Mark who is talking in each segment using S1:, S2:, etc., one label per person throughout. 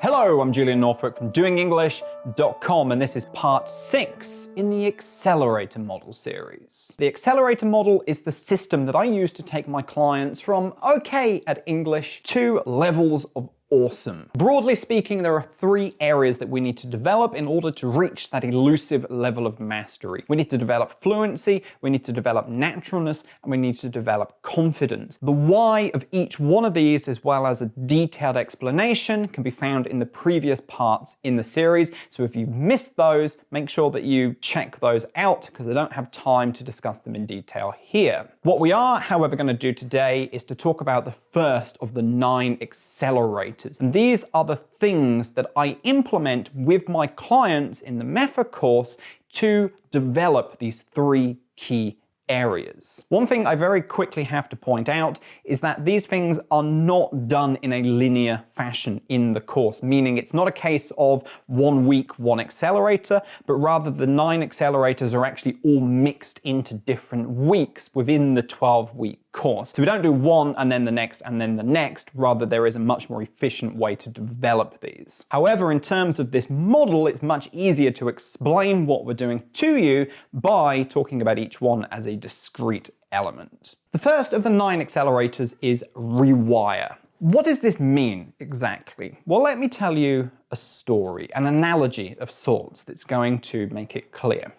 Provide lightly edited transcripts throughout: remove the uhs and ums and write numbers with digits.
S1: Hello, I'm Julian Northbrook from doingenglish.com, and this is part 6 in the Accelerator model series. The Accelerator model is the system that I use to take my clients from okay at English to levels of awesome. Broadly speaking, there are 3 areas that we need to develop in order to reach that elusive level of mastery. We need to develop fluency, we need to develop naturalness, and we need to develop confidence. The why of each one of these, as well as a detailed explanation, can be found in the previous parts in the series. So if you've missed those, make sure that you check those out because I don't have time to discuss them in detail here. What we are, however, going to do today is to talk about the first of the 9 accelerators. And these are the things that I implement with my clients in the MEFA course to develop these 3 key areas. One thing I very quickly have to point out is that these things are not done in a linear fashion in the course, meaning it's not a case of 1 week, 1 accelerator, but rather the 9 accelerators are actually all mixed into different weeks within the 12-week course. So we don't do one and then the next and then the next, rather there is a much more efficient way to develop these. However, in terms of this model, it's much easier to explain what we're doing to you by talking about each one as a discrete element. The first of the 9 accelerators is REWIRE. What does this mean exactly? Well, let me tell you a story, an analogy of sorts that's going to make it clear.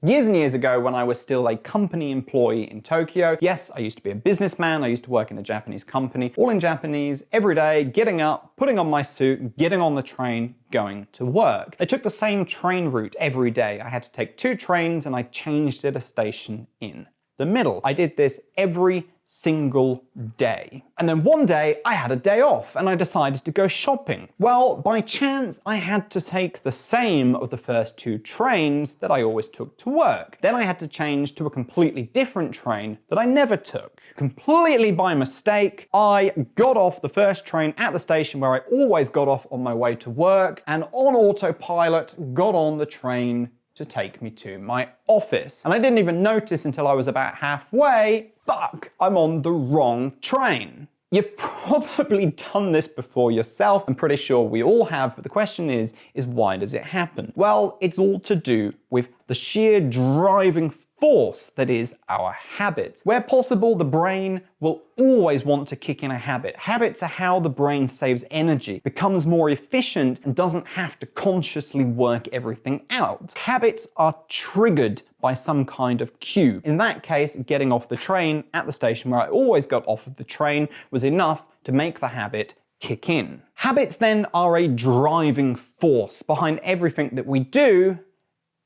S1: Years and years ago, when I was still a company employee in Tokyo, yes, I used to be a businessman, I used to work in a Japanese company, all in Japanese, every day, getting up, putting on my suit, getting on the train, going to work. I took the same train route every day. I had to take 2 trains and I changed at a station in the middle. I did this every single day. And then one day I had a day off and I decided to go shopping. Well, by chance, I had to take the same of the first 2 trains that I always took to work. Then I had to change to a completely different train that I never took. Completely by mistake, I got off the first train at the station where I always got off on my way to work, and on autopilot got on the train to take me to my office. And I didn't even notice until I was about halfway, fuck, I'm on the wrong train. You've probably done this before yourself. I'm pretty sure we all have, but the question is why does it happen? Well, it's all to do with the sheer driving force that is our habits. Where possible, the brain will always want to kick in a habit. Habits are how the brain saves energy, becomes more efficient, and doesn't have to consciously work everything out. Habits are triggered by some kind of cue. In that case, getting off the train at the station where I always got off of the train was enough to make the habit kick in. Habits then are a driving force behind everything that we do,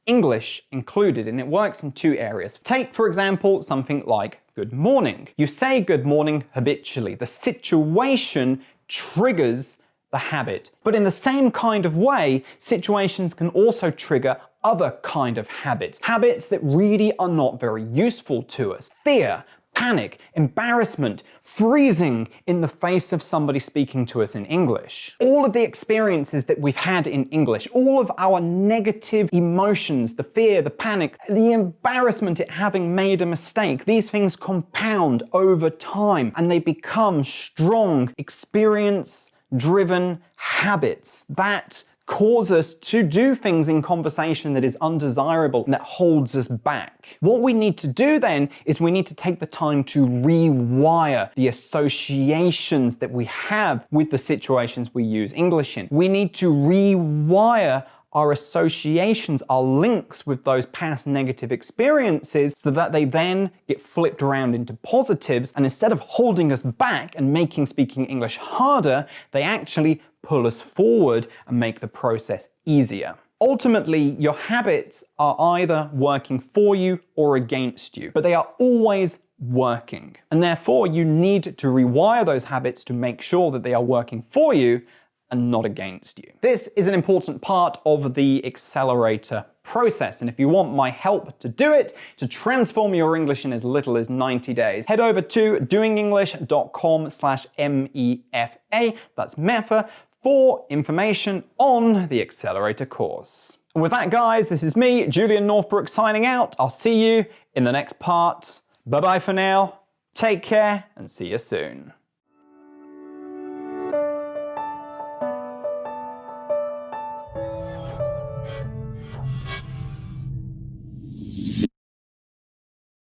S1: English included, and it works in 2 areas. Take, for example, something like good morning. You say good morning habitually. The situation triggers the habit. But in the same kind of way, situations can also trigger other kind of habits. Habits that really are not very useful to us. Fear, panic, embarrassment, freezing in the face of somebody speaking to us in English. All of the experiences that we've had in English, all of our negative emotions, the fear, the panic, the embarrassment at having made a mistake, these things compound over time and they become strong, experience-driven habits that cause us to do things in conversation that is undesirable and that holds us back. What we need to do then is we need to take the time to rewire the associations that we have with the situations we use English in. We need to rewire our associations, our links with those past negative experiences so that they then get flipped around into positives, and instead of holding us back and making speaking English harder, they actually pull us forward and make the process easier. Ultimately, your habits are either working for you or against you, but they are always working. And therefore, you need to rewire those habits to make sure that they are working for you and not against you. This is an important part of the Accelerator process, and if you want my help to do it, to transform your English in as little as 90 days, head over to doingenglish.com/MEFA, that's MEFA, for information on the Accelerator course. And with that, guys, this is me, Julian Northbrook, signing out. I'll see you in the next part. Bye-bye for now. Take care and see you soon.